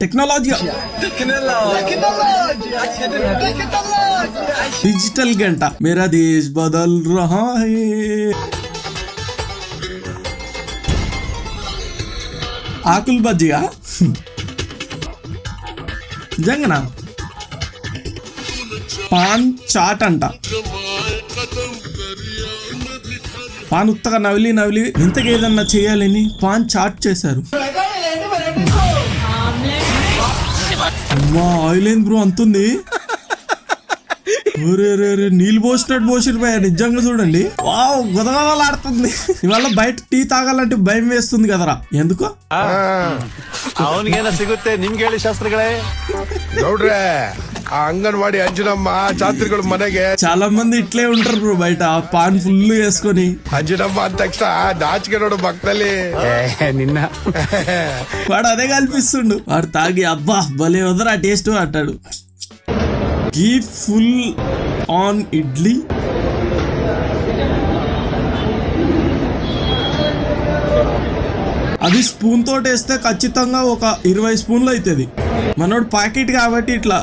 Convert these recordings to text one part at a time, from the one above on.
Technology digital గంట మేరా దేశ్ బదల్ రహా high. ఆకుల్ బజ్జిగా నిజంగానా pan chat అంట. పాన్ ఉత్తగా నవిలి ఇంతగా ఏదన్నా చేయాలని పాన్ చాట్ చేశారు. అమ్మా ఆయిల్ ఏంది బ్రో అంతుంది. నీళ్ళు పోసినట్టు పోసిపోయా నిజంగా చూడండి. వావ్ గొదగొదలాడుతుంది. ఇవాళ బయట టీ తాగాలంటే భయం వేస్తుంది కదరా. ఎందుకు ಅವನಿಗೇನ ಸಿಗುತ್ತೆ ನಿಮ್ಗೆ ಹೇಳಿ ಶಾಸ್ತ್ರಗಳೇ ನೋಡ್ರೆ ఆ అంగన్వాడి అంజనమ్మ చాత్రికుడు మనಗೆ చాలా మంది ఇట్లే ఉంటారు బ్రో బయట పాన్ ఫుల్ వేసుకొని. అంజనమ్మ అంత ఎక్స్ట్రా దాచికెళ్ళడు భక్తలి నిన్న వాడు అదే కల్పిస్తుండు. వాడు తాగి అబ్బా భలే వదరా టేస్ట్ అంటాడు. గీ ఫుల్ ఆన్ ఇడ్లీ. అది స్పూన్ తోటి వేస్తే ఖచ్చితంగా ఒక 20 స్పూన్లు అవుతుంది. మనోడు ప్యాకెట్ కాబట్టి ఇట్లా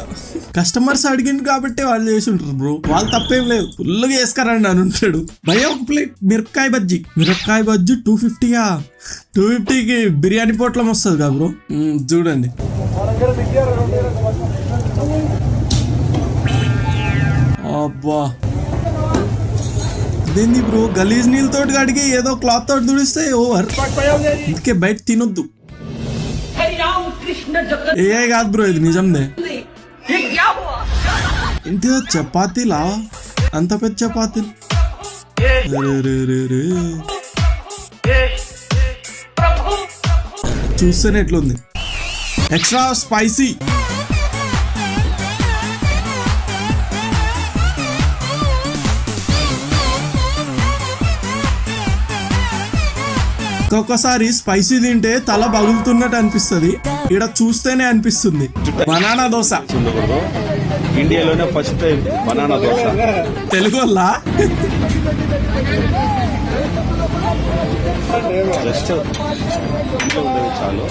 కస్టమర్స్ అడిగింది కాబట్టి వాళ్ళు చేసి ఉంటారు బ్రో. వాళ్ళు తప్పేం లేదు. ఫుల్గా వేసుకురండి అని ఉంటాడు. భయ ఒక ప్లేట్ మిరపకాయ బజ్జీ 250. 250కి బిర్యానీ పొట్లం వస్తుంది కదా బ్రో. చూడండి అబ్బా ఇదేంది బ్రో గలీజ్ నీళ్ళతోటి కడిగి ఏదో క్లాత్ తోటి తుడిస్తే ఓవర్. ఇందుకే బయట తినొద్దు. ఏ కాదు బ్రో ఇది నిజందే. ఇంటి చపాతీలా అంత పెద్ద చపాతీలు. చూస్తేనే ఎట్లుంది ఎక్స్ట్రా స్పైసీ. ఒక్కొక్కసారి స్పైసీ తింటే తల పగులుతున్నట్టు అనిపిస్తుంది. ఇక్కడ చూస్తేనే అనిపిస్తుంది. బనానా దోశ ఇండియాలోనే first time banana dosa Telugu వల్ల జస్ట్ చాలు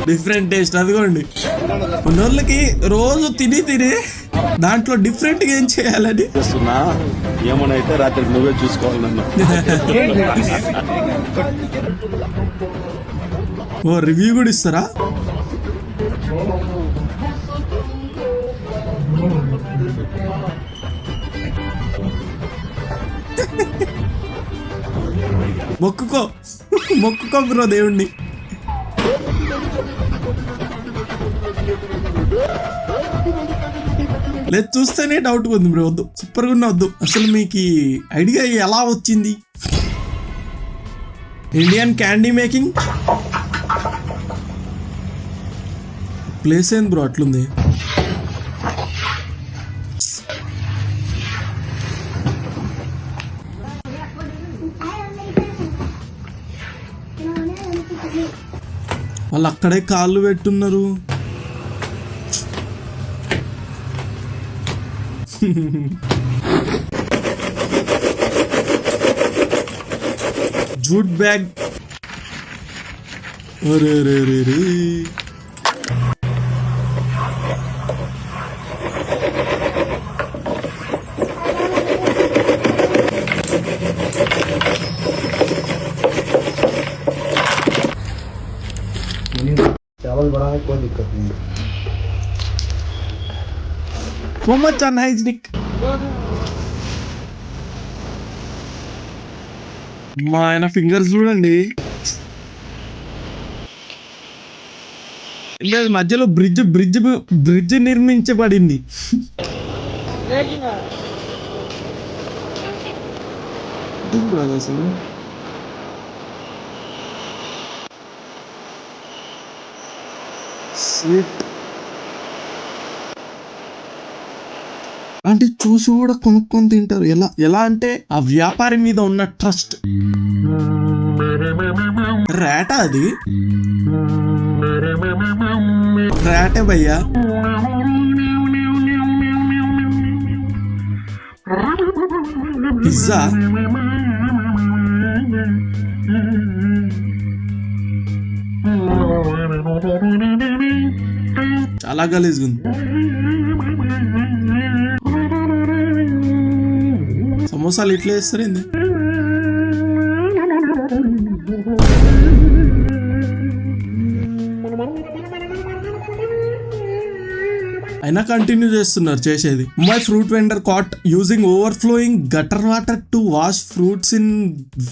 డిఫరెంట్ టేస్ట్. అదిగోండి ఉన్నోళ్ళకి రోజు తిని దాంట్లో డిఫరెంట్ గా ఏం చేయాలని చేస్తున్నా. ఏమనైతే రాత్రి నువ్వే చూసుకోవాలి నన్ను. ఓ రివ్యూ కూడా ఇస్తారా? మొక్కుకో బ్రో దేవుణ్ణి. లేదు చూస్తేనే డౌట్ ఉంది బ్రో. వద్దు సూపర్గా ఉన్న వద్దు. అసలు మీకు ఐడియా ఎలా వచ్చింది? ఇండియన్ క్యాండీ మేకింగ్ ప్లేస్ ఏంది బ్రో అట్లుంది. వాళ్ళు అక్కడే కాళ్ళు పెట్టున్నారు. Jute bag. అరే चावल बनाने कोई दिक्कत नहीं है. So much unhygienic. మా ఆయన ఫింగర్స్ చూడండి. లేదు మధ్యలో బ్రిడ్జ్ నిర్మించబడింది. అసలు అంటే చూసి కూడా కొనుక్కొని తింటారు. ఎలా అంటే ఆ వ్యాపారి మీద ఉన్న ట్రస్ట్. రేటా అది? రేటే భయ్యా. పిజ్జా చాలా గలీజ్గా ఉంది. సమోసాలు ఇట్లా వేస్తారు ఏంది? అయినా కంటిన్యూ చేస్తున్నారు చేసేది. My fruit vendor caught using overflowing gutter water to wash fruits in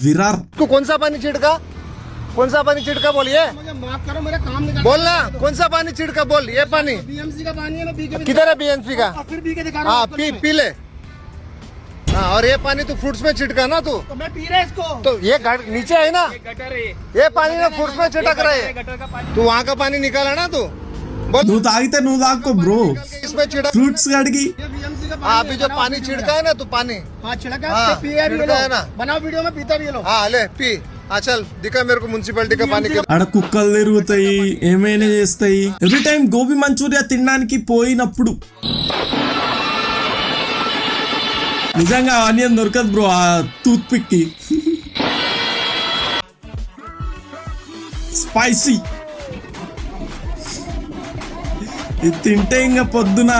Virar. कौन सा पानी छिड़का बोलिए माफ करो मेरा काम निकाल बोलना कौन सा पानी छिड़का बोल ये पानी बीएमसी का पानी है मैं पी के भी किधर है बीएमसी का फिर पी के दिखा रहा हाँ हूँ पी ले हाँ और ये पानी तू फ्रूट्स में छिड़का ना तू तो मैं पी रहा इसको तो ये नीचे है ना ये पानी ना फ्रूट्स में छिड़क रहे तू वहाँ का पानी निकाला ना तू बोल నువ్వు తాగితే నువ్వు తాక్కో బ్రో. इसमें छिड़क ఫ్రూట్స్ కడిగి ये बीएमसी का हाँ पानी अभी जो पानी छिड़का है ना तू पानी हाँ छिड़का हाँ, है पिया भी छिड़का है ना। लो बनाओ वीडियो में पीता भी लो हाँ ले पी हाँ चल दिखा मेरे को म्युनिसिपैलिटी का पानी ఆడ కుక్కలు తిరుగుతాయి, ఏమైనా చేస్తాయి. ఎవ్రీ టైం గోబీ మంచూరియా తినడానికి పోయినప్పుడు నిజంగా ఆనియన్ దొరకదు బ్రో ఆ టూత్ పిక్ కి. స్పైసీ ఇది తింటే ఇంకా పొద్దున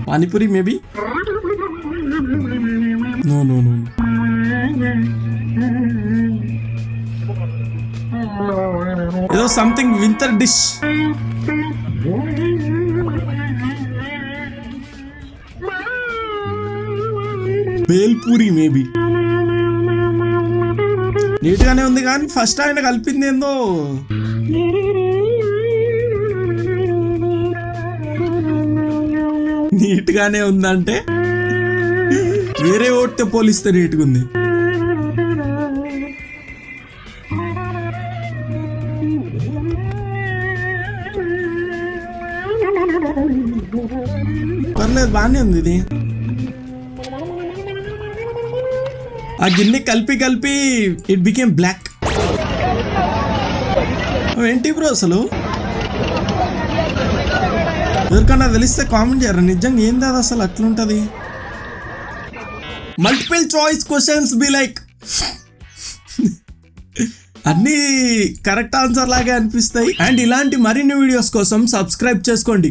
pani puri maybe no no no ఏదో something winter dish. Bhel puri maybe neat గానే ఉంది కానీ ఫస్ట్ ఆయన కలిపింది ఏందో నీట్ గానే ఉందంటే వేరే ఓట్తో పోలిస్తే నీట్గా ఉంది. పర్లేదు బాగానే ఉంది ఇది. ఆ గిన్నె కలిపి ఇట్ బికేమ్ బ్లాక్. ఏంటి బ్రో అసలు? ఎవరికన్నా తెలిస్తే కామెంట్ చేయరా. నిజంగా ఏంది అది అసలు అట్లుంటది? Multiple choice questions be like అన్ని కరెక్ట్ ఆన్సర్ లాగే అనిపిస్తాయి. అండ్ ఇలాంటి మరిన్ని వీడియోస్ కోసం సబ్స్క్రైబ్ చేసుకోండి.